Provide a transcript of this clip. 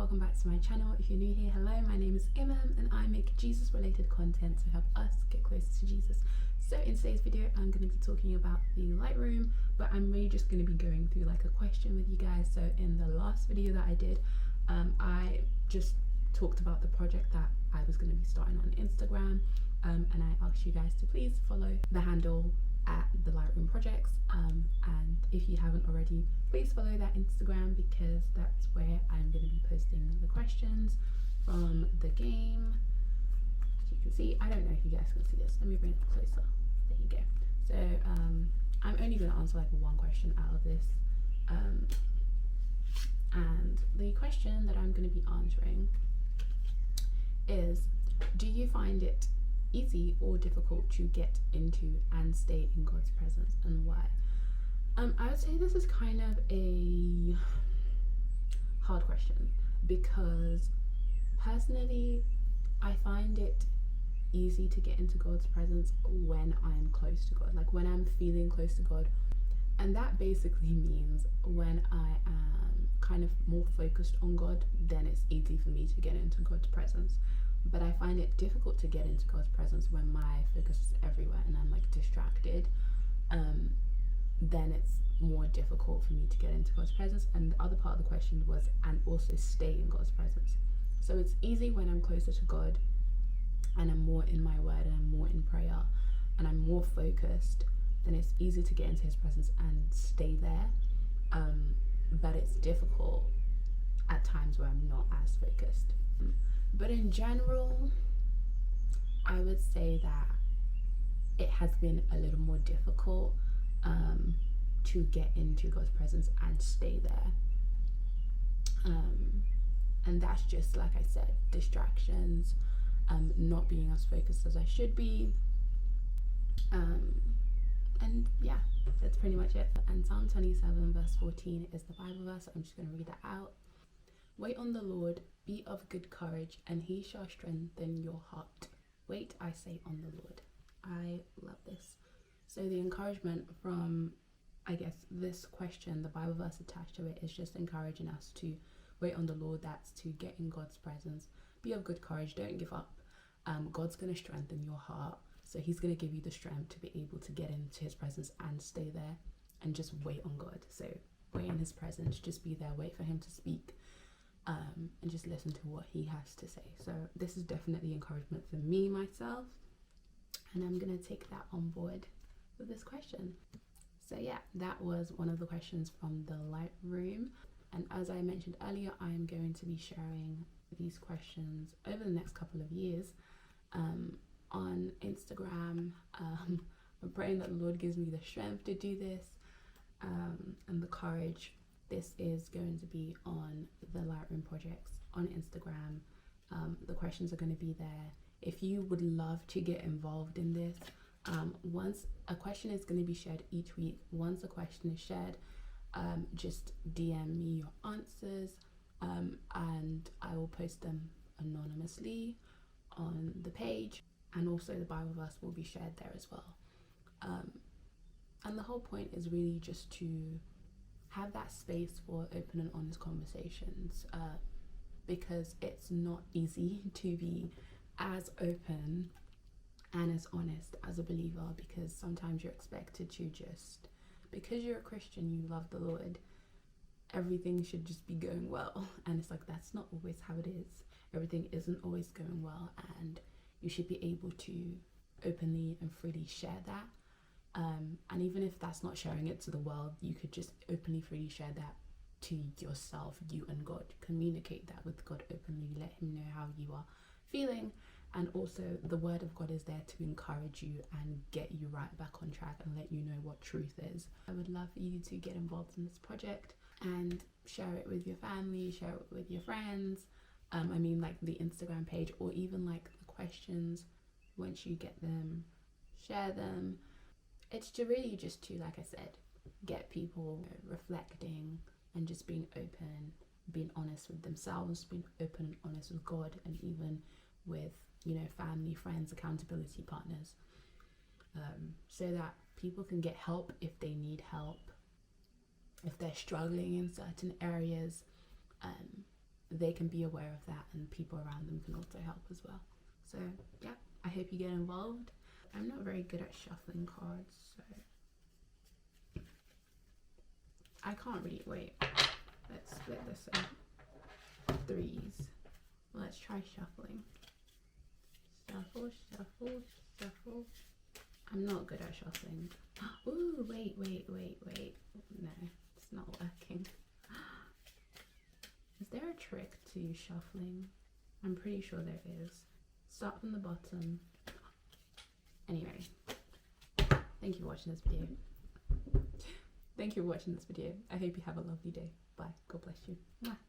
welcome back to my channel. If you're new here, hello, my name is Imam and I make Jesus related content to help us get closer to Jesus. So in today's video I'm going to be talking about the Lightroom, but I'm really just going to be going through like a question with you guys. So in the last video that I did, I just talked about the project that I was going to be starting on Instagram, and I asked you guys to please follow the handle at the Lightroom projects, and if you haven't already, please follow that Instagram because that's where I'm going to be posting the questions from the game. As you can see, I don't know if you guys can see this, let me bring it closer. There you go. So I'm only going to answer like one question out of this, and the question that I'm going to be answering is, do you find it easy or difficult to get into and stay in God's presence, and why? I would say this is kind of a hard question because personally I find it easy to get into God's presence when I'm close to God, like when I'm feeling close to God, and that basically means when I am kind of more focused on God, then it's easy for me to get into God's presence. But I find it difficult to get into God's presence when my focus is everywhere and I'm like distracted. Then it's more difficult for me to get into God's presence. And the other part of the question was, and also stay in God's presence. So it's easy when I'm closer to God and I'm more in my word and I'm more in prayer and I'm more focused, then it's easy to get into his presence and stay there. But it's difficult at times where I'm not as focused. But in general, I would say that it has been a little more difficult to get into God's presence and stay there. And that's just, like I said, distractions, not being as focused as I should be. And yeah, that's pretty much it. And Psalm 27 verse 14 is the Bible verse, so I'm just going to read that out. Wait on the Lord, be of good courage, and he shall strengthen your heart. Wait, I say, on the Lord. I love this. So the encouragement from, I guess, this question, the Bible verse attached to it, is just encouraging us to wait on the Lord. That's to get in God's presence. Be of good courage, don't give up. God's going to strengthen your heart. So he's going to give you the strength to be able to get into his presence and stay there and just wait on God. So wait in his presence, just be there, wait for him to speak. And just listen to what he has to say. So this is definitely encouragement for me myself, and I'm gonna take that on board with this question. So yeah, that was one of the questions from the Lightroom, and as I mentioned earlier, I am going to be sharing these questions over the next couple of years on Instagram. I'm praying that the Lord gives me the strength to do this, and the courage. This is going to be on the Lightroom projects on Instagram. The questions are going to be there. If you would love to get involved in this, once a question is going to be shared each week, once a question is shared, just DM me your answers, and I will post them anonymously on the page, and also the Bible verse will be shared there as well. And the whole point is really just to have that space for open and honest conversations, because it's not easy to be as open and as honest as a believer, because sometimes you're expected to just, because you're a Christian, you love the Lord, everything should just be going well, and it's like that's not always how it is. Everything isn't always going well, and you should be able to openly and freely share that. And even if that's not sharing it to the world, you could just openly, freely share that to yourself, you and God. Communicate that with God openly, let him know how you are feeling, and also the word of God is there to encourage you and get you right back on track and let you know what truth is. I would love for you to get involved in this project and share it with your family, share it with your friends. I mean, like the Instagram page, or even like the questions, once you get them, share them. It's to really just to, like I said, get people reflecting and just being open, being honest with themselves, being open and honest with God, and even with, family, friends, accountability partners, so that people can get help if they need help, if they're struggling in certain areas, they can be aware of that, and people around them can also help as well. So yeah, I hope you get involved. I'm not very good at shuffling cards, so I can't really wait. Let's split this in threes. Let's try shuffling. Shuffle, shuffle, shuffle. I'm not good at shuffling. Ooh, wait. No, it's not working. Is there a trick to shuffling? I'm pretty sure there is. Start from the bottom. Anyway, thank you for watching this video. I hope you have a lovely day. Bye. God bless you. Mwah.